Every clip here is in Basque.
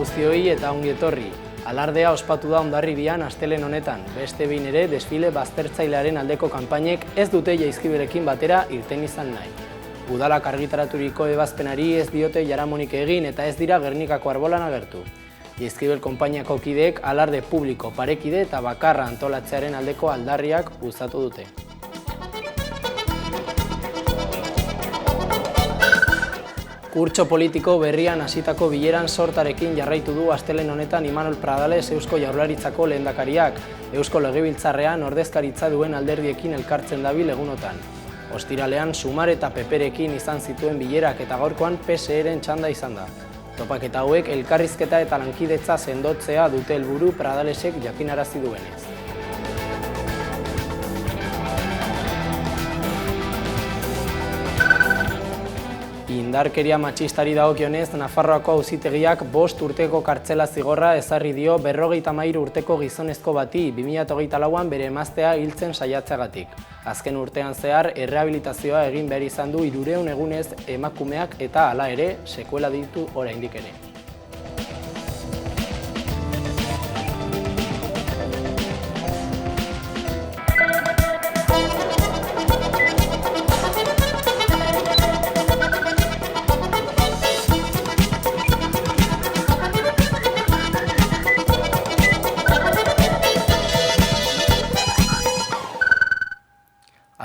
guztioi eta ongi etorri. Alardea ospatu da Hondarribian astelehen honetan. Beste behin ere desfile baztertzailearen aldeko kanpainek ez dute Jaizkibelekin batera irten izan nahi. Udalak argitaraturiko ebazpenari ez diote jaramonik egin eta ez dira Gernikako arbolan agertu. Jaizkibel konpainiako kideek alarde publiko parekide eta bakarra antolatzearen aldeko aldarriak luzatu dute. Kurtso politiko berrian hasitako bileran sortarekin jarraitu du astelehen honetan Imanol Pradales Eusko Jaurlaritzako lehendakariak, Eusko Legebiltzarrean ordezkaritza duen alderdiekin elkartzen dabil egunotan. Ostiralean Sumar eta Peperekin izan zituen bilerak eta gaurkoan PSE-ren txanda izan da. Topaketa hauek elkarrizketa eta lankidetza sendotzea dute helburu Pradalesek jakinarazi duenez. Indarkeria matxistari dagokionez, Nafarroako auzitegiak 5 urteko kartzela zigorra ezarri dio 53 urteko gizonezko bati 2024an bere emaztea hiltzen saiatzeagatik. Azken urtean zehar, errehabilitazioa egin behar izan du 300 egunez emakumeak eta hala ere, sekuela ditu oraindik ere.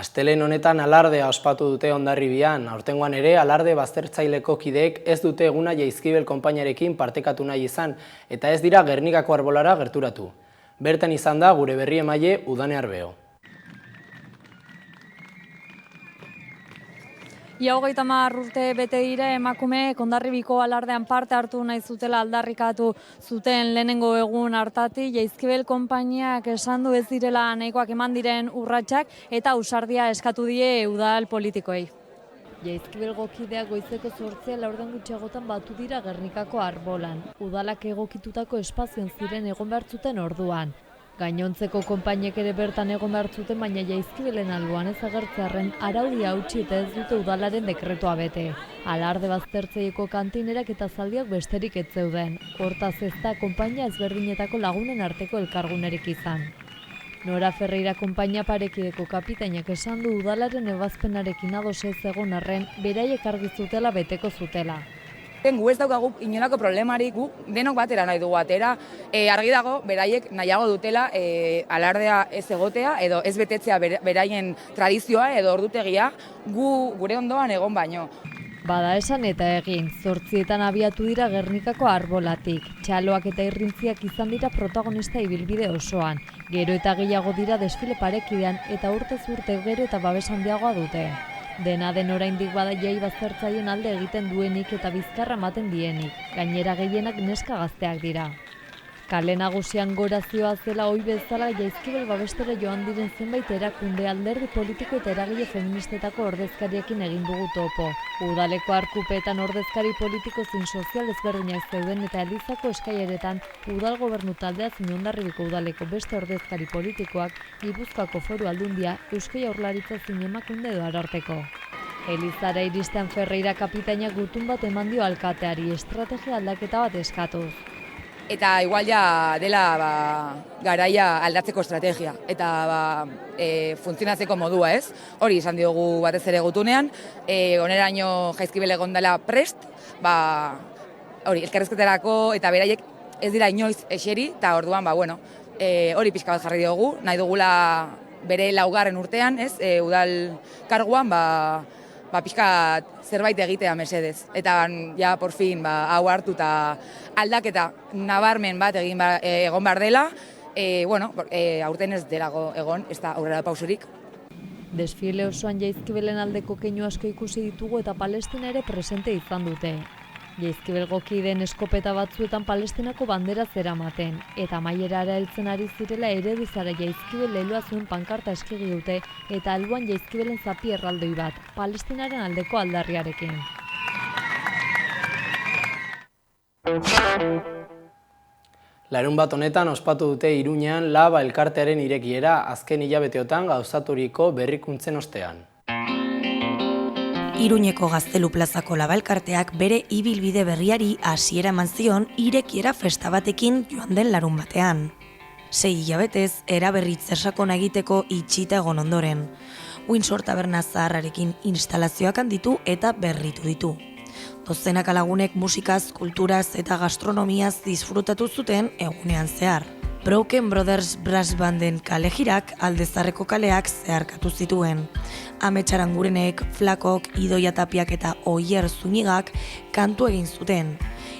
Astelehen honetan alardea ospatu dute Hondarribian, aurtengoan ere alarde baztertzaileko kideek ez dute eguna Jaizkibel konpainiarekin partekatu nahi izan eta ez dira Gernikako arbolara gerturatu. Bertan izan da gure berri emaile Udane Arbeo. Ia 30 urte bete dira emakumeek Hondarribiko alardean parte hartu nahi zutela aldarrikatu zuten lehenengo egun hartatik. Jaizkibel konpainiak esan du ez direla nahikoak eman diren urratsak eta ausardia eskatu die udal politikoei. Jaizkibelgo kideak goizeko 8 laurden gutxiagotan batu dira Gernikako arbolan. Udalak egokitutako espazioan ziren egon behar zuten orduan. Gainontzeko konpainek ere bertan egon behar zuten, baina Jaizkibelen alboan ez agertzearren araudia hautsi eta ez dute udalaren dekretua bete. Alarde baztertzaieko kantinerak eta zaldiak besterik ez zeuden. Hortaz ez da konpainia ezberdinetako lagunen arteko elkargunerik izan. Nora Ferreira konpainia parekideko kapitainak esan du udalaren ebazpenarekin ados ez egon arren beraiek argi zutela beteko zutela. Gu ez daukagu inolako problemarik, gu denok batera nahi dugu atera, argi dago beraiek nahiago dutela alardea ez egotea edo ez betetzea beraien tradizioa edo ordutegia gure ondoan egon baino. Bada esan eta egin, 8etan abiatu dira Gernikako arbolatik. Txaloak eta irrintziak izan dira protagonista ibilbide osoan. Gero eta gehiago dira desfile parekidean eta urtez urte gero eta babes handiagoa dute. Dena den oraindik bada jai baztertzaileen alde egiten duenik eta bizkarra ematen dienik. Gainera gehienak neska gazteak dira. Kale nagusian gorazioa zela ohi bezala Jaizkibel babestera joan diren zenbait erakunde, alderdi politiko eta eragile feministetako ordezkariekin egin dugu topo. Udaleko arkupeetan ordezkari politiko zein sozial ezberdinak zeuden eta Elizako eskaileretan udal gobernu taldea zein Hondarribiko udaleko beste ordezkari politikoak, Gipuzkoako Foru Aldundia, Eusko Jaurlaritza zein Emakunde edo Ararteko. Elizara iristen Ferreira kapitainak gutun bat eman dio alkateari, estrategia aldaketa bat eskatuz. Eta igual ja dela garaia aldatzeko estrategia eta funtzionatzeko modua, ez? Hori izan diogu batez ere gutunean, oneraino Jaizkibel egon dela prest, hori elkarrizketarako eta beraiek ez dira inoiz eseri eta orduan hori pixka bat jarri diogu, nahi dugula bere 4. urtean, ez? Udal karguan pixka zerbait egitea mesedez. Eta ja, por fin, hau hartu eta aldaketa nabarmen bat egon behar dela, aurten ez delago egon, ez da aurrera pausurik. Desfile osoan Jaizkibelen aldeko keinu asko ikusi ditugu eta Palestina ere presente izan dute. Jaizkibelgo kideen eskopeta batzuetan Palestinako bandera zeramaten, eta amaierara heltzen ari zirela ereduzara Jaizkibel leloa zuen pankarta eskegi dute eta alboan Jaizkibelen zapi erraldoi bat, Palestinaren aldeko aldarriarekin. Larunbat honetan ospatu dute Iruñean Laba elkartearen irekiera azken hilabeteotan gauzaturiko berrikuntzen ostean. Iruñeko Gaztelu plazako Labalkarteak bere ibilbide berriari hasiera eman zion irekiera festa batekin joan den larun batean. 6 hilabetez, eraberritze sakona egiteko itxita egon ondoren. Windsor taberna zaharrarekin instalazioak handitu eta berritu ditu. Dozenaka lagunek musikaz, kulturaz eta gastronomiaz disfrutatu zuten egunean zehar. Broken Brothers Brass Banden kale jirak Aldezarreko kaleak zeharkatu zituen. Amets Arangurenek, Flakok, Idoia Tapiak eta Oier Zunigak kantu egin zuten.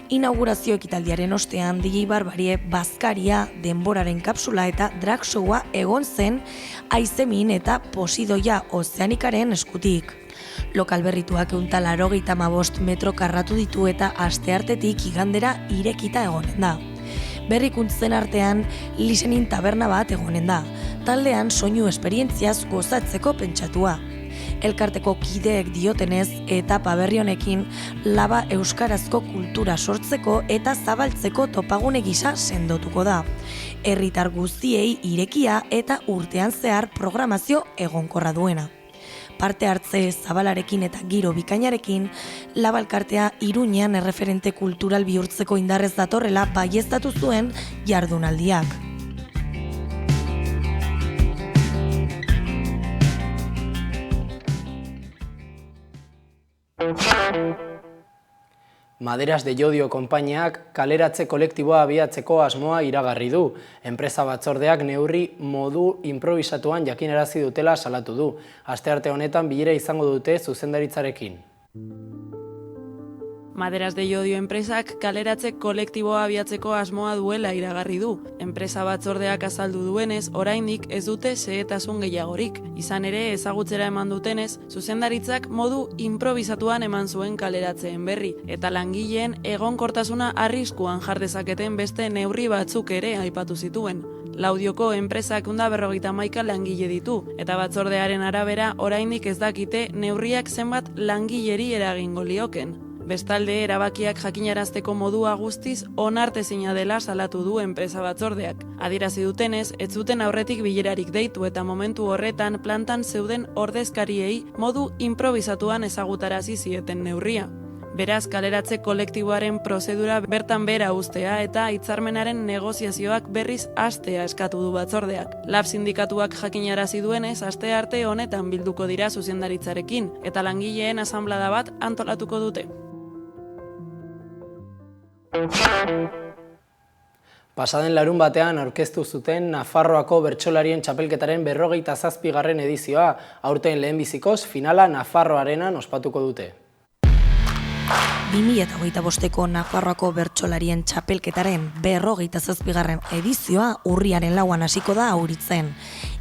Inaugurazio ekitaldiaren ostean DJ Barbarie, Bazkaria, Denboraren kapsula eta drag showa egon zen Aizemin eta Posidoia Ozeanikaren eskutik. Lokal berrituak 185 metro karratu ditu eta asteartetik igandera irekita egonen da. Berrikuntzen artean listening taberna bat egonen da, taldean soinu esperientziaz gozatzeko pentsatua. Elkarteko kideek diotenez etapa berri honekin Laba euskarazko kultura sortzeko eta zabaltzeko topagune gisa sendotuko da. Herritar guztiei irekia eta urtean zehar programazio egonkorra duena. Parte hartze zabalarekin eta giro bikainarekin, Labalkartea Iruñean erreferente kultural bihurtzeko indarrez datorrela baieztatu zuen jardunaldiak. Maderas de Llodio konpainiak kaleratze kolektiboa abiatzeko asmoa iragarri du. Enpresa batzordeak neurri modu improvisatuan jakinarazi dutela salatu du. Astearte honetan bilera izango dute zuzendaritzarekin. Maderas de Llodio enpresak kaleratze kolektiboa abiatzeko asmoa duela iragarri du. Enpresa batzordeak azaldu duenez, oraindik ez dute xehetasun gehiagorik. Izan ere, ezagutzera eman dutenez, zuzendaritzak modu improvisatuan eman zuen kaleratzeen berri, eta langileen egonkortasuna arriskuan jar dezaketen beste neurri batzuk ere aipatu zituen. Laudioko enpresak 151 langile ditu, eta batzordearen arabera oraindik ez dakite neurriak zenbat langileri eragingo lioken. Bestalde, erabakiak jakinarazteko modua guztiz onartezina dela salatu du enpresa batzordeak. Adierazi dutenez, ez zuten aurretik bilerarik deitu eta momentu horretan plantan zeuden ordezkariei modu improvisatuan ezagutarazi zieten neurria. Beraz, kaleratze kolektiboaren prozedura bertan bera uztea eta hitzarmenaren negoziazioak berriz hastea eskatu du batzordeak. Lab sindikatuak jakinarazi duenez, astearte honetan bilduko dira zuzendaritzarekin eta langileen asanblada bat antolatuko dute. Pasaden larun batean aurkeztu zuten Nafarroako bertsolarien txapelketaren 47. edizioa, aurten lehenbizikoz finala Nafarroarenan ospatuko dute. 2025ko Nafarroako bertsolarien txapelketaren 47. edizioa urriaren 4 hasiko da auritzen,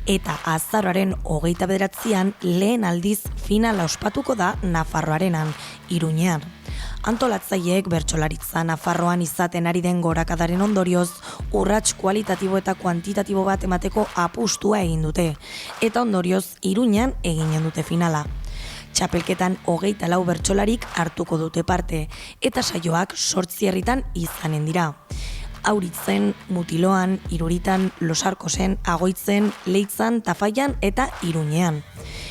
eta azaroaren 29an lehen aldiz finala ospatuko da Nafarroarenan, Iruñean. Antolatzaileek bertsolaritza Nafarroan izaten ari den gorakadaren ondorioz, urrats kualitatibo eta kuantitatibo bat emateko apustua egin dute, eta ondorioz Iruñean eginen dute finala. Txapelketan 24 bertsolarik hartuko dute parte, eta saioak 8 herritan izanen dira. Auritzen, Mutiloan, Iruritan, Los Arcosen, Agoitzen, Leitzan, Tafaian eta Iruñean.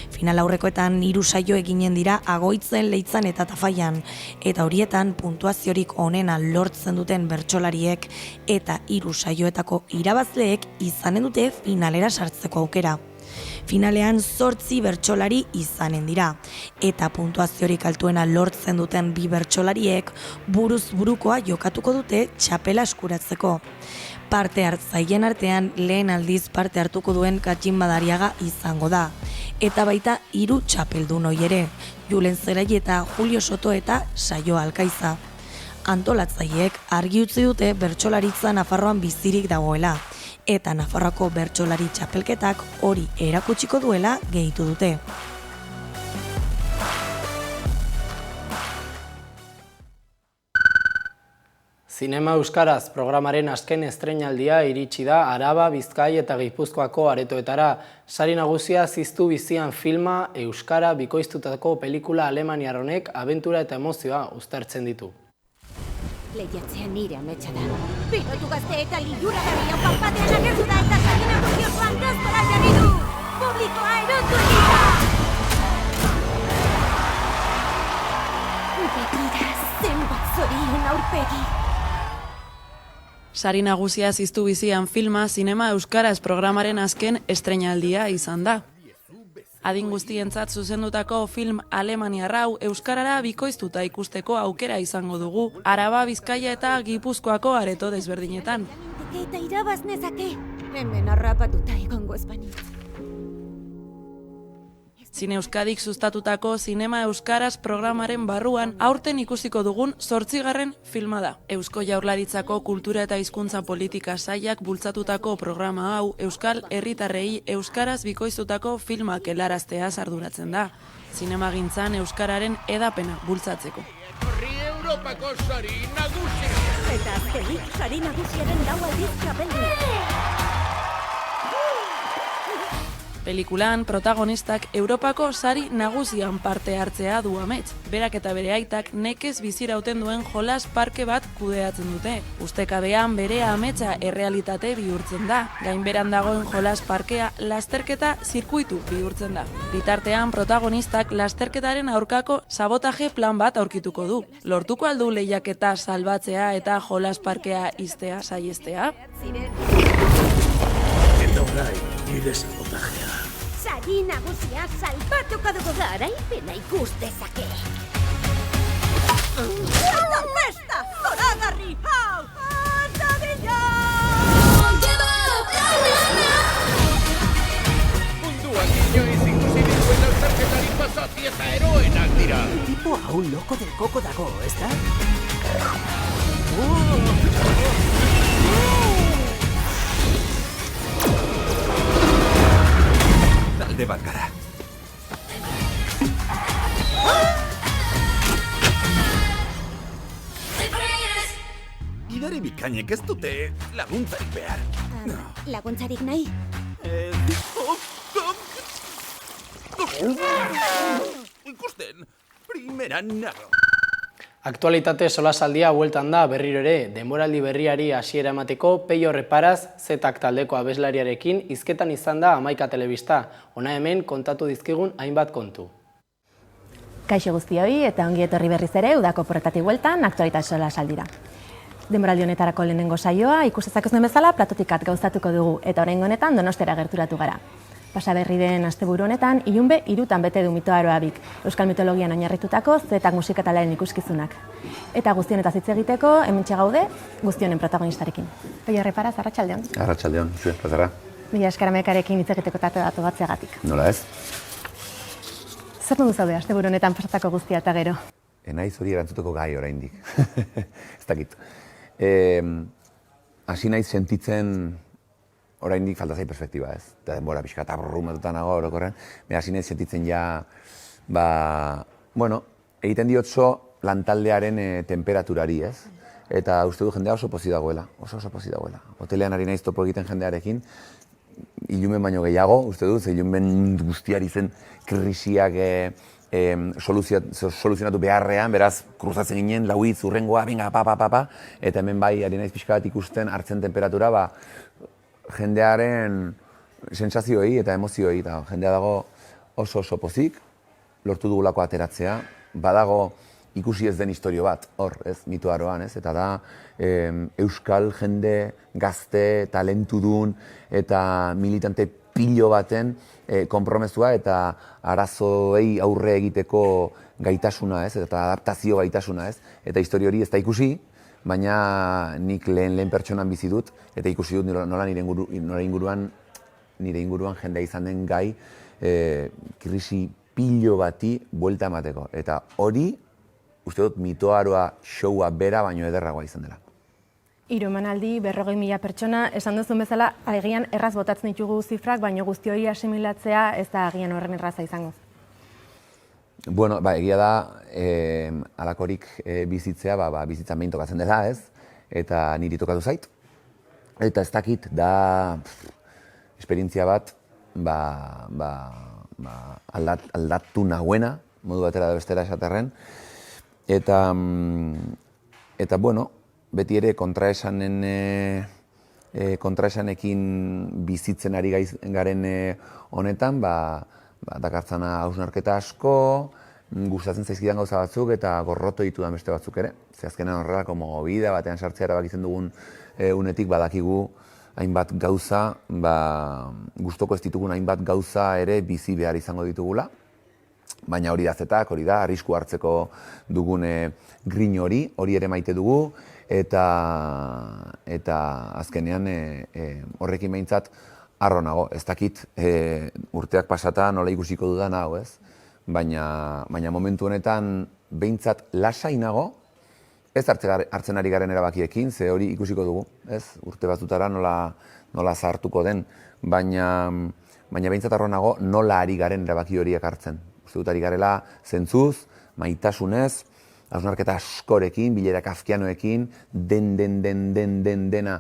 Final aurrekoetan 3 saio eginen dira Agoitzen, Leitzan eta Tafaian, eta horietan puntuaziorik onena lortzen duten bertsolariek eta 3 saioetako irabazleek izanen dute finalera sartzeko aukera. Finalean 8 bertsolari izanen dira, eta puntuaziorik altuena lortzen duten 2 bertsolariek buruz burukoa jokatuko dute txapela eskuratzeko. Parte hartzaileen artean lehen aldiz parte hartuko duen Katxin Madariaga izango da, eta baita 3 txapeldun hoi ere, Julen Zerai eta Julio Soto eta Saio Alkaiza. Antolatzaileek argi utzi dute bertsolaritza Nafarroan bizirik dagoela, eta Nafarroako bertsolari txapelketak hori erakutsiko duela gehitu dute. Zinema Euskaraz programaren azken estreinaldia iritsi da Araba, Bizkai eta Gipuzkoako aretoetara. Sari nagusia Ziztu bizian filma euskara bikoiztutako pelikula alemaniar honek abentura eta emozioa uztartzen ditu. Lehiatzea nire ametsa da. Pilotu gazte eta liluragarria panpatean agertu da eta sari nagusio fantaztora jarri du. Publikoa erotu dira! aurpegi. Sari nagusia ziztu bizian filma Zinema Euskaraz programaren azken estreinaldia izan da. Adin guztientzat zuzendutako film alemaniarra hau euskarara bikoiztuta ikusteko aukera izango dugu, Araba, Bizkaia eta Gipuzkoako areto desberdinetan. Eta irabaz nezake, hemen harrapatuta egongo ezbanitz. Zine Euskadik sustatutako Zinema Euskaraz programaren barruan aurten ikusiko dugun 8. filma da. Eusko Jaurlaritzako Kultura eta Hizkuntza Politika Sailak bultzatutako programa hau Euskal Herritarrei euskaraz bikoiztutako filmak helarazteaz arduratzen da. Zinemagintzan euskararen hedapena bultzatzeko. Europako sari nagusia! Eta azkenik, sari nagusiaren 4 aldiz txapelduna. Pelikulan protagonistak Europako sari nagusian parte hartzea du amets. Berak eta bere aitak nekez bizirauten duen jolas parke bat kudeatzen dute. Ustekabean bere ametsa errealitate bihurtzen da. Gainberan dagoen jolas parkea lasterketa zirkuitu bihurtzen da. Bitartean protagonistak lasterketaren aurkako sabotaje plan bat aurkituko du. Lortuko aldu lehiaketa salbatzea eta jolas parkea iztea saiestea? Eta orai, nire sabotajea. Sari nagusia salbatuko dugu garaipena ikustezake. Eta festa! Zoragarri! Hau! Artagrilla! Munduak inoiz ikusi dituen lasterketari pasati eta eroenak dira. Tipo hau loko del koko dago, ez da? Talde bat gara. Idari bikainek ez dute laguntzarik behar. Laguntzarik nahi? Ikusten, primeran nago. Aktualitate solasaldia bueltan da berriro ere, denboraldi berriari hasiera emateko Peio Reparaz, Zetak taldeko abeslariarekin hizketan izan da Hamaika Telebista. Hona hemen kontatu dizkigun hainbat kontu. Kaixo guztioi eta ongi etorri berriz ere udako porretatik bueltan aktualitate solasaldira. Denboraldi honetarako lehenengo saioa ikustezak ez duen bezala platotikat gauzatuko dugu eta oraingo honetan Donostera gerturatu gara. Pasa berri den asteburu honetan, ilunbe 3 bete du mitoaroa bik, euskal mitologian oinarritutako Zetak musikatalaren ikuskizunak. Eta guztionetaz hitz egiteko, hementxe gaude, guztionen protagonistarekin. Peio Reparaz, arratsaldeon. Arratsaldeon, zuen, plazara. Mila eskaramekarekin hitz egiteko tarte datu batzeagatik. Nola ez? Zer modu zaude asteburu honetan pasatako guztia eta gero? Naiz hori erantzuteko gai oraindik. Ez dakit. Hasi naiz sentitzen oraindik falta zai perspektiba, ez? Eta denbora pixka eta brumatuta nago orokorren. Hasi naiz sentitzen ja, egiten diotzo lantaldearen temperaturari, ez? Eta uste du jendea oso pozi dagoela, oso pozi dagoela. Hotelean ari naiz topo egiten jendearekin, ilumen baino gehiago, uste dut, ilumen guztiari zen krisiak soluzionatu beharrean, beraz, kruzatzen ginen, lauitz, urrengoa, venga, eta hemen bai, ari naiz pixka bat ikusten, hartzen temperatura, jendearen sentsazioei eta emozioei, eta jendea dago oso pozik, lortu dugulako ateratzea, badago ikusi ez den historio bat, hor, ez, mitoaroan, ez, eta da euskal jende gazte, talentudun eta militante pilo baten konpromesua eta arazoei aurre egiteko gaitasuna, ez, eta adaptazio gaitasuna, ez, eta historio hori ez da ikusi, baina nik lehen pertsonan bizi dut, eta ikusi dut nola nire inguruan jendea izan den gai krisi pilo bati buelta emateko. Eta hori, uste dut, mitoaroa showa bera baino ederragoa izan dela. 3 emanaldi, 40.000 pertsona, esan duzun bezala, agian erraz botatzen ditugu zifrak, baino guzti hori asimilatzea ez da agian horren erraza izango. Bueno, egia da, alakorik bizitzea, bizitzan behin tokatzen dela, ez? Eta niri tokatu zait. Eta ez dakit, da esperientzia bat, aldatu nahuena, modu batera da bestera esaterren. Eta, bueno, beti ere kontraesanekin bizitzen ari garen honetan, dakartzana hausnarketa asko, gustatzen zaizkidan gauza batzuk eta gorroto ditudan beste batzuk ere. Ze azkenean horrelako movida batean sartzea erabakitzen dugun unetik badakigu hainbat gauza, gustoko ez ditugun hainbat gauza ere bizi behar izango ditugula. Baina hori da zetak, hori da, arrisku hartzeko dugun grin hori ere maite dugu, eta azkenean horrekin behintzat harro nago. Ez dakit urteak pasata nola ikusiko dudan hau, ez? Baina momentu honetan behintzat lasai nago, ez hartzen ari garen erabakiekin, ze hori ikusiko dugu, ez? Urte batzutara nola zahartuko den, baina behintzat harro nago nola ari garen erabaki horiek hartzen. Uste dut ari garela zentzuz, maitasunez, hausnarketa askorekin, bilera kafkianoekin, dena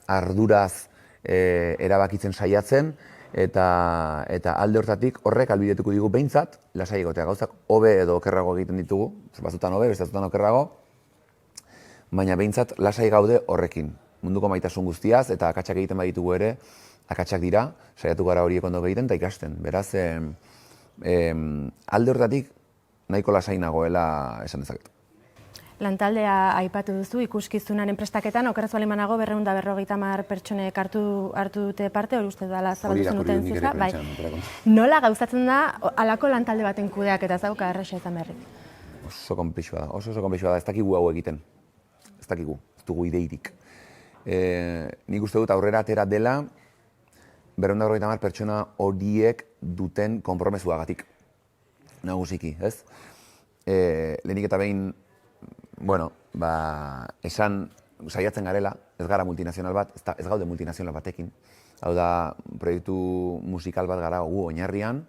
arduraz erabakitzen saiatzen, eta alde hortatik horrek albidetuko digu behintzat, lasai egotea gauzak, hobe edo okerrago egiten ditugu, batzutan hobe, beste batzutan okerrago, baina behintzat lasai gaude horrekin. Munduko maitasun guztiaz, eta akatsak egiten baditugu ere, akatsak dira, saiatu gara horiek ondo egiten eta ikasten. Beraz, alde hortatik nahiko lasai nagoela esan dezaket. Lantaldea aipatu duzu ikuskizunaren prestaketan, okerraz bali manago 250 pertsonek hartu dute parte, hori uste dela zabaldu zenuten zifra. Nola gauzatzen da halako lantalde baten kudeak eta zauka erresa izan berri? Oso konplexua da, ez dakigu hau egiten. Ez dakigu, ez dugu ideirik. Nik uste dut aurrera atera dela 250 pertsona horiek duten konpromesuagatik. Nagusiki, ez? Lehenik eta behin, esan saiatzen garela, ez gara multinazional bat, ez gaude multinazional batekin. Hau da, proiektu musikal bat gara gu oinarrian,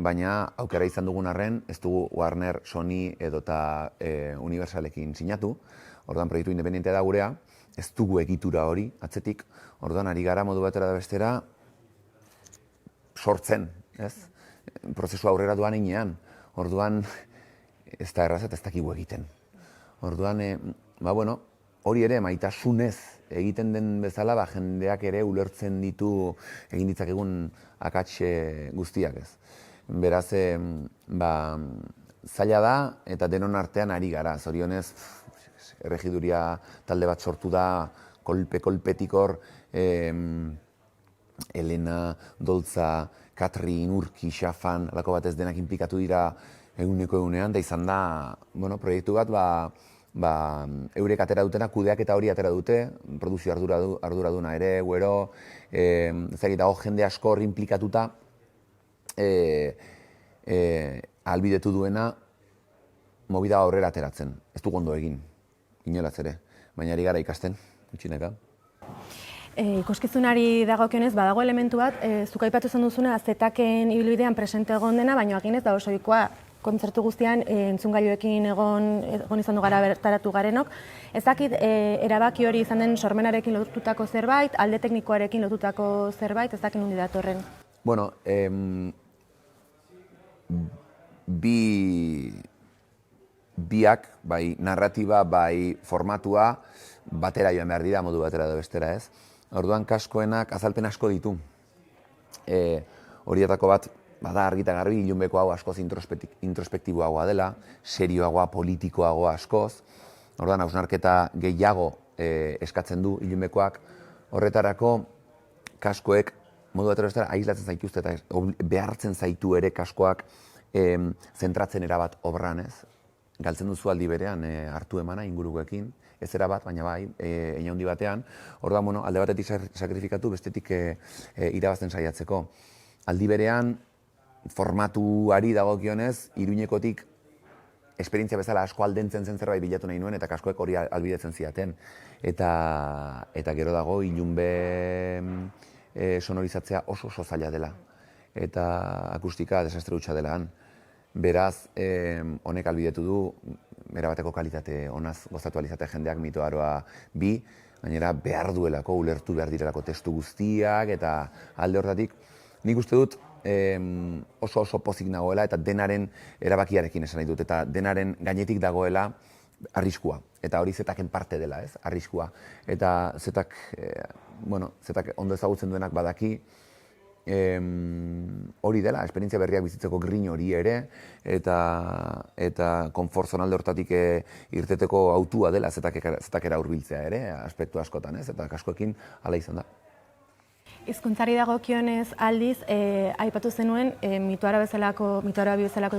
baina aukera izan dugun arren, ez dugu Warner, Sony edota Universalekin sinatu. Orduan, proiektu independentea da gurea, ez dugu egitura hori, atzetik. Orduan, ari gara modu batera da bestera sortzen, ez? Prozesu aurrera doan inean. Orduan, ez da erraz eta ez dakigu egiten. Orduan, hori ere maitasunez egiten den bezala, jendeak ere ulertzen ditu egin ditzakegun akats guztiak, ez. Beraz, zaila da eta denon artean ari gara. Zorionez, erregiduria talde bat sortu da, kolpetik hor, Elena, Doltza, Katrin, Urki, Xafan, alako batez denak inplikatu dira eguneko egunean, da izan da, proiektu bat, eurek atera dutena, kudeak eta hori atera dute, produzio arduraduna ere, guero, ezagita, jende asko hor inplikatuta, albidetu duena, movida aurrera ateratzen. Ez du gondo egin, inolaz ere, baina ari gara ikasten, utxineka. Ikuskizunari dagokionez, badago elementu bat, zuk aipatu zen duzuna, zetaken ibilbidean presente egon dena, baina aginez da oso ohikoa kontzertu guztian entzungailuekin egon izan du gara bertaratu garenok. Ez dakit erabaki hori izan den sormenarekin lotutako zerbait, alde teknikoarekin lotutako zerbait, ez dakit nundi datorren? Bueno, biak, bai narratiba, bai formatua, batera joan behar dira, modu batera da bestera ez. Orduan kaskoenak azalpen asko ditu. Horietako bat, bada argita garbi, ilunbeko hau askoz introspektiboagoa dela, serioagoa, politikoagoa askoz. Orduan, hausnarketa gehiago eskatzen du ilunbekoak. Horretarako, kaskoek, modu batera bestera, aislatzen zaituzte eta behartzen zaitu ere kaskoak zentratzen erabat obran ez. Galtzen duzu aldi berean hartu emana ingurukoekin, ez erabat, baina bai, handi batean. Orduan, alde batetik sakrifikatu, bestetik irabazten saiatzeko. Aldi berean, formatuari dagokionez, Iruñekotik esperientzia bezala asko aldentzen zen zerbait bilatu nahi nuen, eta kaskoek hori albidetzen ziaten. Eta gero dago, ilunbe sonorizatzea oso zaila dela. Eta akustika desastre hutsa dela han. Beraz, honek albidetu du, erabateko kalitate honaz gozatu alizate jendeak mitoaroa bi, gainera behar duelako, ulertu behar direlako testu guztiak, eta alde hortatik, nik uste dut oso pozik nagoela, eta denaren erabakiarekin esan nahi dut, eta denaren gainetik dagoela arriskua, eta hori zetaken parte dela, ez, arriskua. Eta zetak ondo ezagutzen duenak badaki, hori dela, esperientzia berriak bizitzeko grin hori ere, eta konfort zonalde hortatik irteteko autua dela zetakera hurbiltzea ere, aspektu askotan, ez? Eta kaskoekin hala izan da. Hizkuntzari dagokionez aldiz, aipatu zenuen mitoara bezalako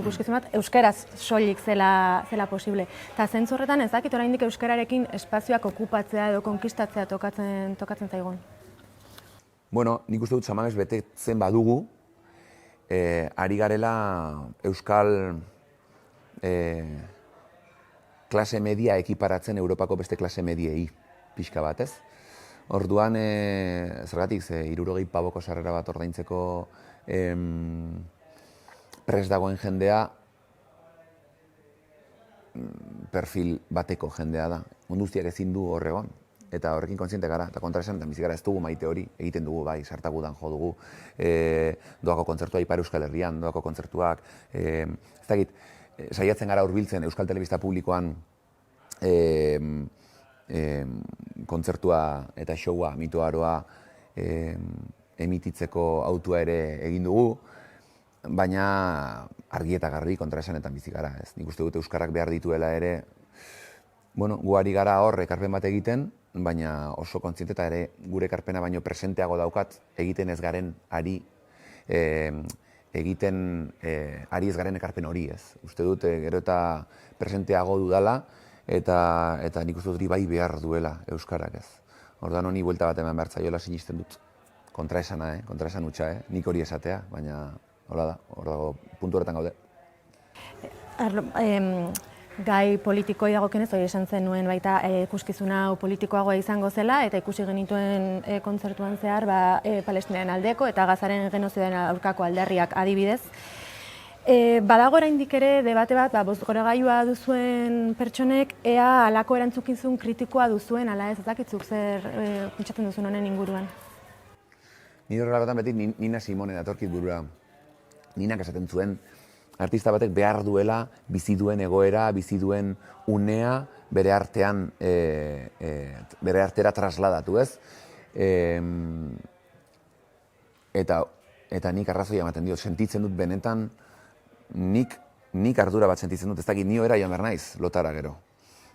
ikuskizun bat, euskaraz soilik zela posible. Eta zentzu horretan ez dakit oraindik euskararekin espazioak okupatzea edo konkistatzea tokatzen zaigun. Bueno, nik uste dut Samamez betetzen badugu, ari garela euskal klase media ekiparatzen Europako beste klase mediei, pixka bat, ez? Orduan, zergatik, 60 paboko sarrera bat ordaintzeko prest dagoen jendea, perfil bateko jendea da. Mundu guztiak ezin du hor egon. Eta horrekin kontziente gara, eta kontraesan, eta bizi gara ez dugu maite hori, egiten dugu, bai, sartagudan jo dugu, doako kontzertua Ipar Euskal Herrian, doako kontzertuak, ez dakit, saiatzen gara hurbiltzen Euskal Telebista Publikoan kontzertua eta showa, mitoaroa emititzeko autua ere egin dugu, baina argi eta garbi kontraesanetan bizi gara, ez? Nik uste dut euskarak behar dituela ere, bueno, gu ari gara hor ekarpen bat egiten, baina oso kontziente eta ere gure ekarpena baino presenteago daukat egiten ez garen ari ez garen ekarpen hori, ez? Uste dut gero eta presenteago dudala eta nik uste dut hori bai behar duela euskarak, ez? Ordan honi buelta bat eman behar zaiola sinisten dut. Kontraesana, kontraesan hutsa, nik hori esatea, baina hola da, hor dago puntu horretan gaude. Gai politikoi dagokionez, hori esan zenuen baita ikuskizuna politikoagoa izango zela, eta ikusi genituen kontzertuan zehar Palestinaren aldeko eta Gazaren genozidioaren aurkako alderriak adibidez. Badago oraindik ere debate bat, bozgoragailua duzuen pertsonek, ea halako erantzukizun kritikoa duzuen, ala ez dakitzuk zer pentsatzen duzuen honen inguruan. Ni horrelakotan beti Nina Simone datorkit burura. Ninak esaten zuen, artista batek behar duela bizi duen egoera, bizi duen unea bere artera trasladatu, ez? Eta nik arrazoia ematen diot, sentitzen dut benetan, nik ardura bat sentitzen dut, ez dakit, ni ohera joan behar naiz, lotara gero.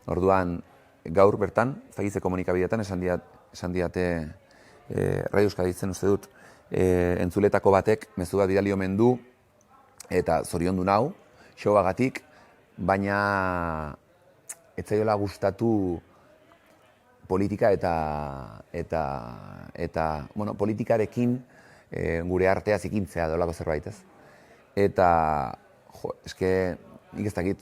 Orduan, gaur bertan, zagize komunikabideetan esan diate Radio Euskadi ditzen uste dut, entzuletako batek mezu bat bidali omen du, eta zoriondu nau, showagatik, baina ez zaiola gustatu politika eta politikarekin gure artea zikintzea dolako zerbait, ez? Eta, eske, nik ez dakit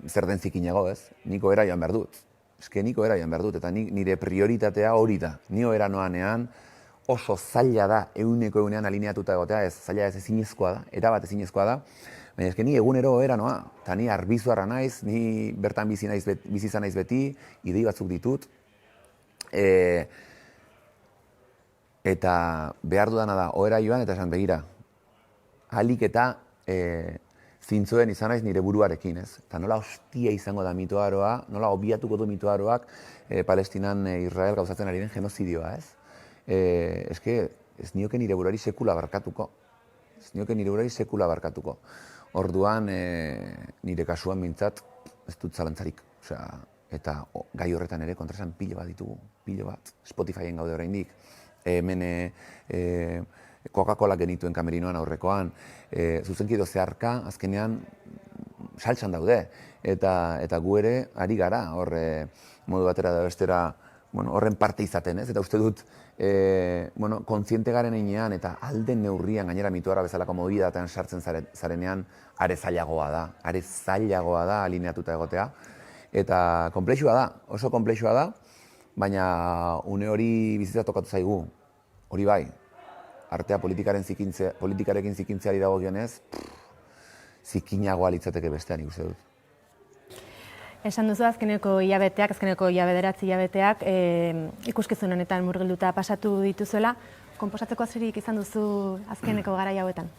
zer den zikinago, ez? Niko era joan behar dut. Eske, niko era joan behar dut, eta nire prioritatea hori da. Nio era noanean, oso zaila da, egunean alineatuta egotea, ez zaila ez ezinezkoa da, erabat ezinezkoa da, baina eske ni egunero era noa, eta ni arbizuarra naiz, ni bertan bizi izan naiz beti, idei batzuk ditut, eta behar dudana da, ohera joan eta esan begira, ahalik eta zintzoen izan naiz nire buruarekin, ez? Eta nola hostia izango da mitoaroa, nola obiatuko du mitoaroak Palestinan Israel gauzatzen ari den genozidioa, ez? Eske, ez nioke nire buruari sekula barkatuko. Orduan, nire kasuan mintzat, ez dut zalantzarik. Eta gai horretan ere kontraesan pilo bat ditugu, pilo bat. Spotifyen gaude oraindik. Hemen Coca-Cola genituen kamerinoan aurrekoan. Zuzenkido zeharka, azkenean, saltsan daude. Eta gu ere, ari gara, hor modu batera da bestera, horren parte izaten, ez? Eta uste dut, kontziente garen einean eta alden neurrian gainera mitoara bezalako mobidatean sartzen zarenean are zailagoa da alineatuta egotea. Eta konplexua da, oso konplexua da, baina une hori bizitza tokatu zaigu, hori bai, artea politikarekin zikintzeari dagokionez, zikinagoa litzateke bestean ikuste dut. Esan duzu azkeneko bederatzi hilabeteak ikuskizun honetan murgilduta pasatu dituzuela, konposatzeko azirik izan duzu azkeneko garai hauetan?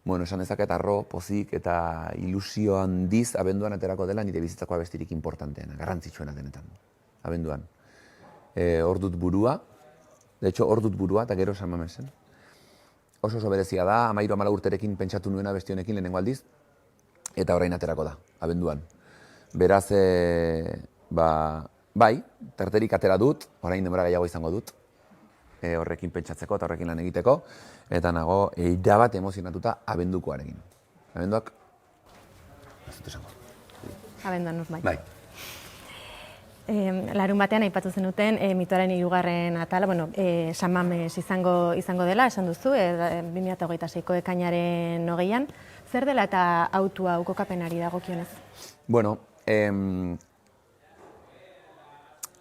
Bueno, esan dezaket arro, pozik eta ilusio handiz abenduan aterako dela nire bizitzako abestirik importanteena, garrantzitsuena denetan, abenduan. Hor dut burua, de hecho hor dut burua eta gero San Mamesen. oso berezia da, 13-14 urterekin pentsatu nuena beste honekin lehenengo aldiz, eta orain aterako da, abenduan. Beraz, bai, tarterik atera dut, orain denbora gehiago izango dut, horrekin pentsatzeko eta horrekin lan egiteko, eta nago erabat emozionatuta abendukoarekin. Abenduak, ez dut esango. Abenduan normal. Bai. Larun batean aipatu zenuten mitoaren 3. atala, San Mames izango dela, esan duzu, 2026ko ekainaren 9an. Zer dela eta autua kokapenari dagokionez? Bueno,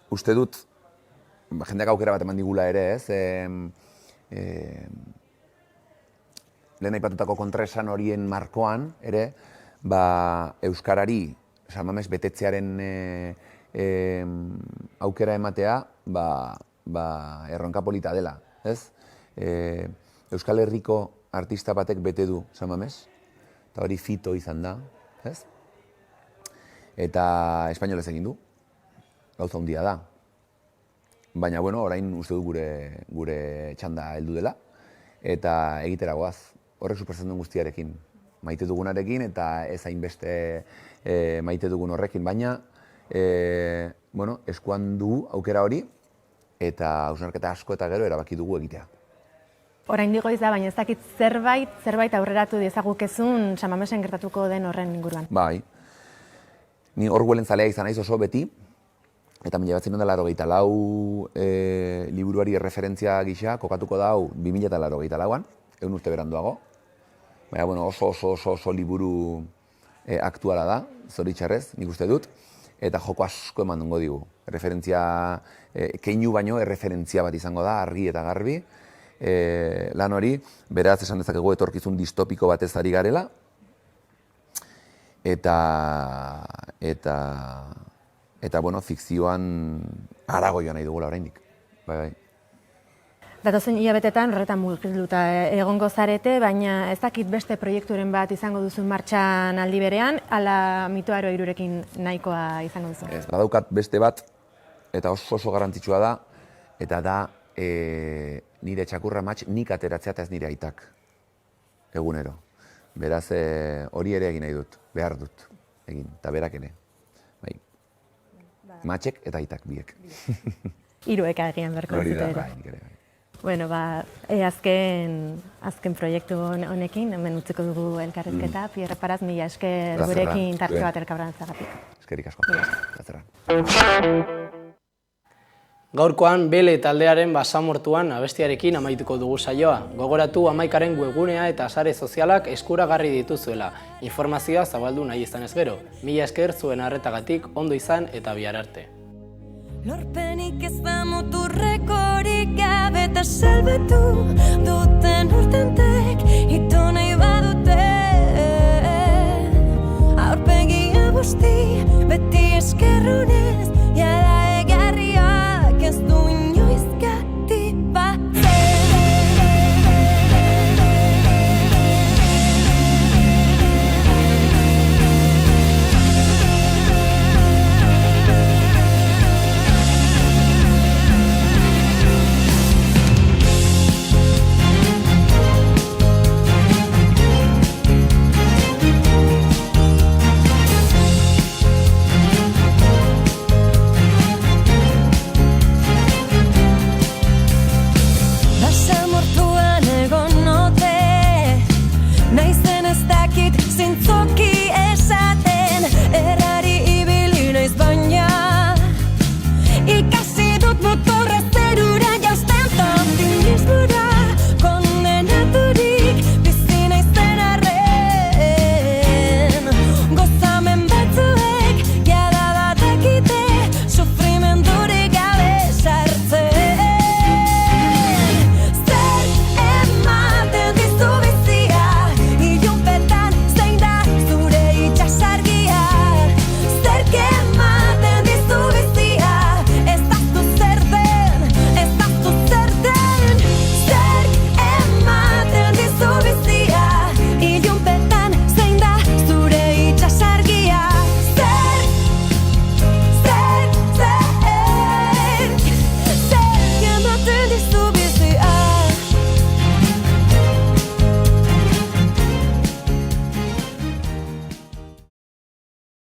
uste dut, jendeak aukera bat eman digula ere, ez? Lehen aipatutako kontraesan horien markoan, ere, Euskarari San Mames betetzearen aukera ematea, erronka polita dela, ez? Euskal Herriko artista batek bete du San Mames, eta hori Fito izan da, ez? Eta espainolez egin du, gauza handia da. Baina, orain uste du gure txanda heldu dela, eta egitera goaz, horrek supertzen duen guztiarekin. Maite dugunarekin eta ez hainbeste maite dugun horrekin, baina eskuan dugu aukera hori eta hausnarketa asko eta gero erabaki dugu egitea. Orain digo da, baina ez dakit zerbait aurreratu diezagukezun San Mamesen gertatuko den horren inguruan. Bai, ni Orwellen zalea izan naiz oso beti, eta 1984 liburuari erreferentzia gisa kokatuko da hau 2084an, 100 urte beranduago. Baina, oso liburu aktuala da, zoritxarrez, nik uste dut, eta joko asko eman dungo digu. Referentzia, keinu baino, erreferentzia bat izango da, argi eta garbi, lan hori, beraz esan dezakegu etorkizun distopiko batez ari garela, eta fikzioan harago joan nahi dugula oraindik. Bai. Datozen hilabetetan horretan murgilduta egongo zarete, baina ez dakit beste proiekturen bat izango duzun martxan aldi berean, ala Mitoaro 3rekin nahikoa izango duzu? Ez, badaukat beste bat, eta oso garrantzitsua da, eta da nire txakurra matx nik ateratzea eta ez nire aitak egunero. Beraz, hori ere egin nahi dut, behar dut egin, eta berak ere. Bai. Matxek eta aitak biek. 3 agian berko dut ere. Bueno, azken proiektu honekin, hemen utziko dugu elkarrezketa, Pierre Paraz, mila esker gurekin tarte bat elkarrantzagatik. Eskerik asko. Gaurkoan Bele taldearen basamortuan abestiarekin amaituko dugu saioa. Gogoratu Amaikaren webgunea eta sare sozialak eskuragarri dituzuela. Informazioa zabaldu nahi izanez gero. Mila esker zuen arretagatik, ondo izan eta bihar arte. Lorpenik ez da muturrekorik gabe eta salbatu duten urtentek, ito nahi